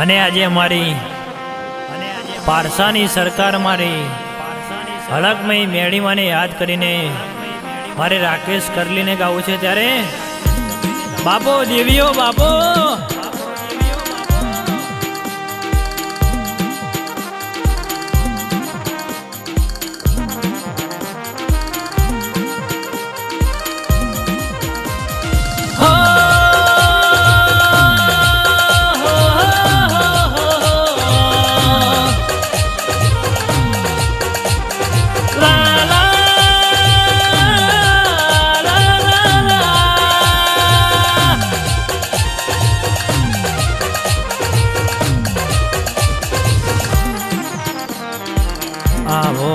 અને આજે અમારી પારસાની સરકાર મારી હળકમય મેળીમાને યાદ કરીને મારે રાકેશ કરલીને ગાવું છે ત્યારે બાપો દેવીઓ બાપો આવો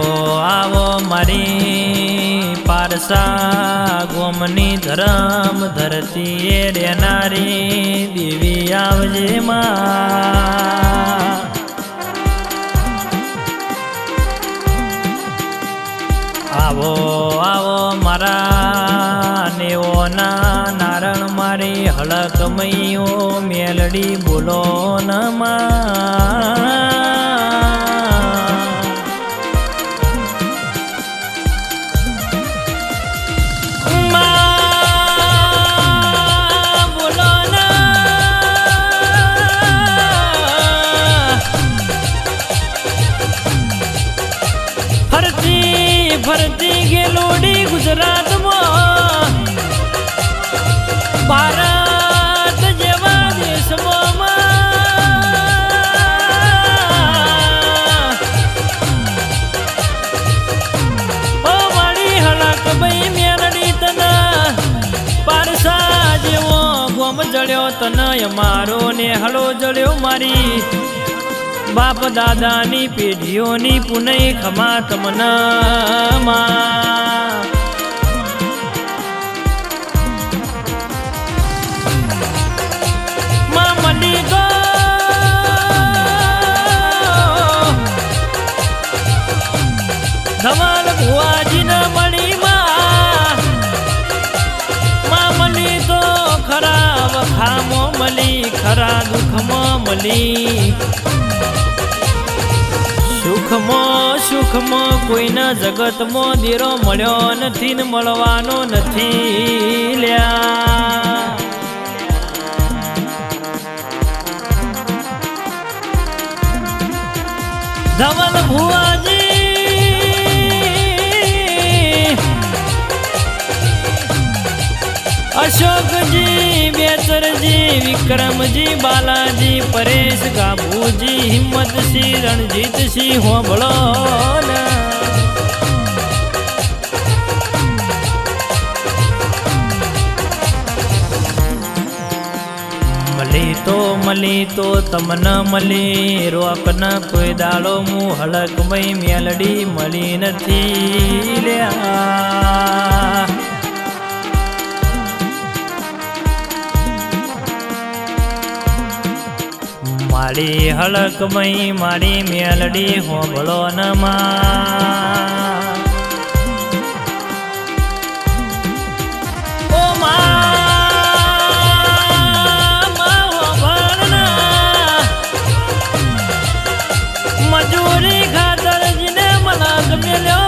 આવો મારી પારસા ગોમની ધરમ ધરતી એ રેનારી દેવી આવજે માં આવો આવો મારા નેવોના નારણ મારી હળકમૈયો મેલડી બોલો ન માં ફરતી ગેલોડી ગુજરાતમાં ભારત જેવા દેશમાં ઓ મારી હળક ભાઈ મેલડી તના પારસા જેવો ગોમ જળ્યો તને અમારો ને હળો જળ્યો મારી બાપ દાદાની પેઢીઓની પુનઈ ખમા તમના માં મળી તો ધમાલ ભુવાજી ન મળી માં મળી તો ખરા વખામો મળી ખરા દુઃખમાં મળી સુખમાં કોઈના જગતમાં દેરો મળ્યો નથી ને મળવાનો નથી લ્યા ધવલ ભુવાજી અશોકજી બેચરજી વિક્રમજી બાલાજી પરેશ ગાભુજી હિંમતસિંહ રણજીતસિંહ હોબળો મળી તો તમને મળી રોક ન કોઈ દાડો મું હળકમય મેલડી મળી નથી લ્યા મારી હળકમય મારી મેલડી હોબળો ન માં ઓ મજૂરી ખાતર જીને મલાક મેલ્યો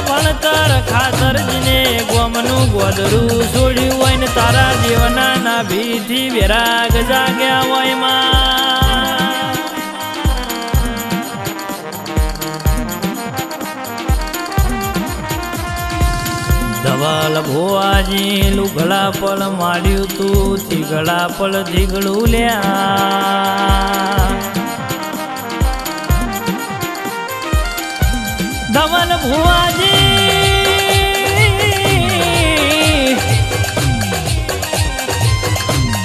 ભણતર ખાતર જીને ગોમનું ગોદરું છોડ્યું હોય ને તારા જીવના ના ભીથી વિરાગ જાગ્યા હોય માં ધવલ ભુવાજી લુગડા પળ માર્યું તું થીગડા પળ ધીગડું લ્યા ધવલ ભુવાજી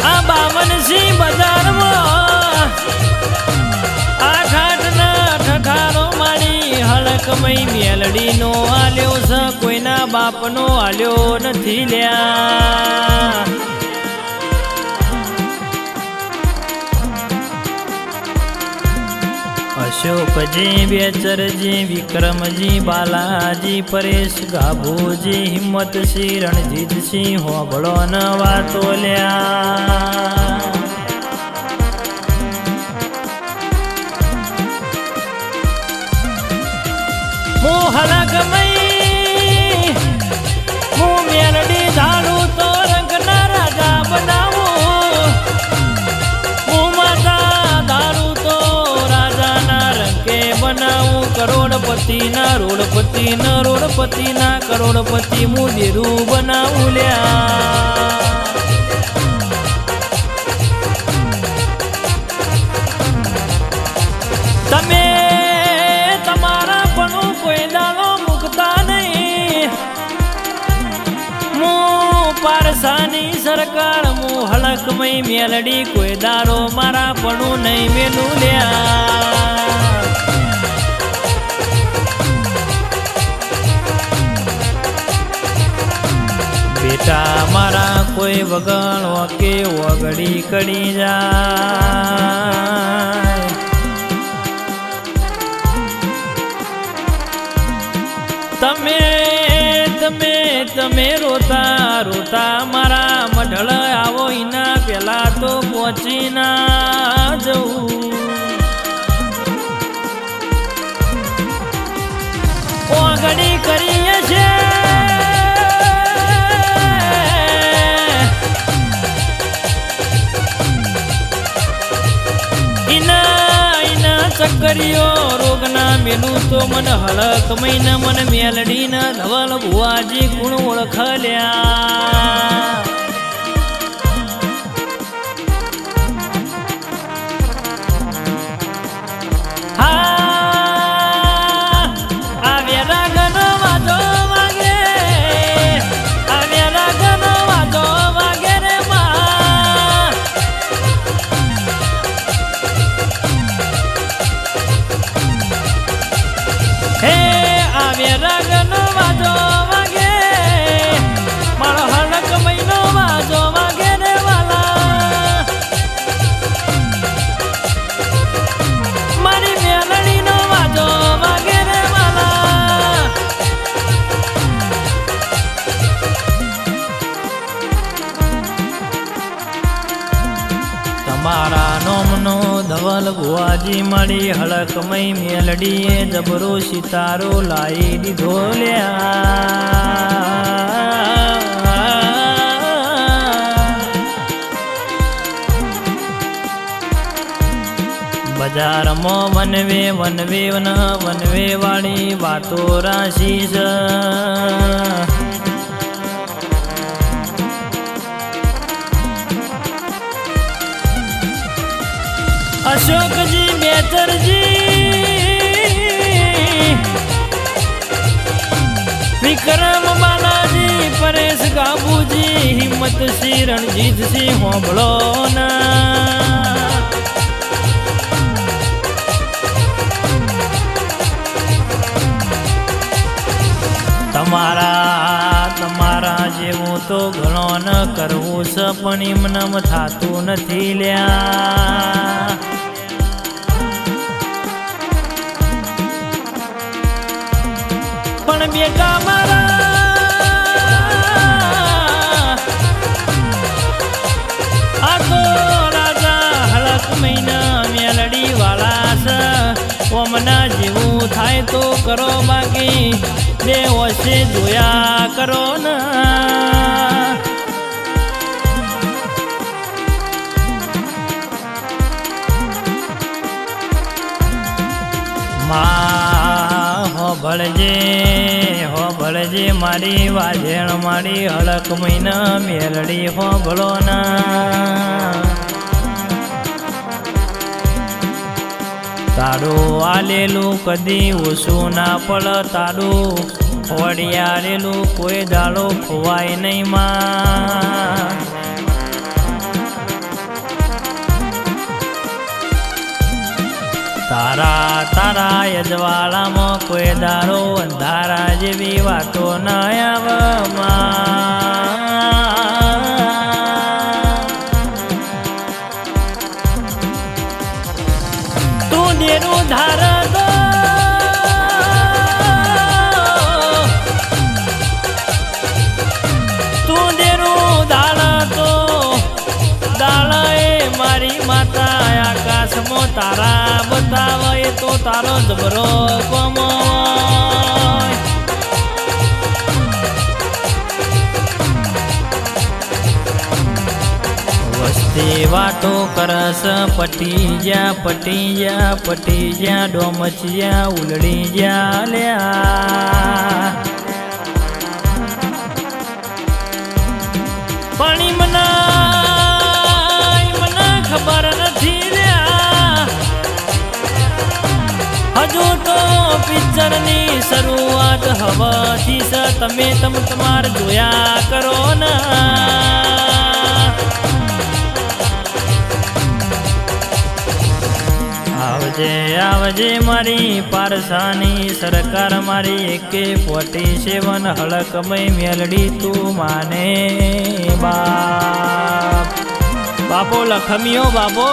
આ 52 બજારમાં 8 ના ઠઠારો મારી હળકમય મેલડી નો આલ્યો છે કોઈના બાપનો આલ્યો નથી લ્યા અશોકજી બેચરજી વિક્રમજી બાલાજી પરેશ ગાભુજી હિંમતસિંહ રણજીતસિંહ હોબળો ન વાતો લ્યા હું હલકમઈ હું મેલડી ધાડું તો રંગના રાજા બનાવું હું માતા ધારું તો રાજાના રંગે બનાવું કરોડપતિના રોડપતિના કરોડપતિ હું દેરું બનાવું લ્યા તમે કોઈ દાડો મુકતા નહીં હું પારસાની સરકાર હું હલકમઈ મેલડી કોઈ દાડો મારા પણ નહીં મેલું લ્યા બેટા મારા કોઈ વગણો કે વગડી કડી જાય તમે રોતા મારા મઢળ આવો એના પેલા તો પહોંચી ના જવું ઓગણી કરીએ છે ચક્કરીઓ રોગના મેલું તો મન હળક મહિના મન મેલડીના ધવલ ભુવાજી ગુણ ઓળખલ્યા મારા નોમનો ધવલ ભુવાજી મળી હળકમઈ મેલડીએ જબરો સિતારો લાવી દીધો લ્યા બજારમાં વનવે વાળી વાતો રાશી છે અશોકજી બેચરજી વિક્રમ બાલાજી પરેશ ગાભુજી હિંમતસિંહ રણજીતસિંહ હોબળો ના તમારા જેવું તો ઘણો ન કરવું છે પણ એમનેમ થાતું નથી લ્યા પણ બેટા મારા આ તો રાજા હળક મહિના મેલડી વાળા છે ઓમના જેવું થાય તો કરો બાકી બે વર્ષે જોયા કરો ના હોભળજે મારી વાજેણ મારી હળક મહિના મેલડી હોભળો ના તારું આલેલું કદી ઓછું ના પડ તારું વડિયારેલું કોઈ દાડો ખોવાય નહીં માં તારા યજવાળામાં કોઈ દારો અંધારા જેવી વાતો ના આવમાં તું દેરું ધારા તારા બતાવે એ તો તારો જબરો કોમો વસ્તી વાતો કરસ પટી જ્યા ડોમચિયા ઉલડી જ્યા લ્યા પાણી મને ખબર નથી લ્યા હજુ તો પિક્ચરની શરૂઆત હવાથી તમે તમાર જોયા કરો ને આવજે મારી પારસાની સરકાર મારી AK-47 હળકમય મેલડી તું માને બાપો લખમિયો બાપો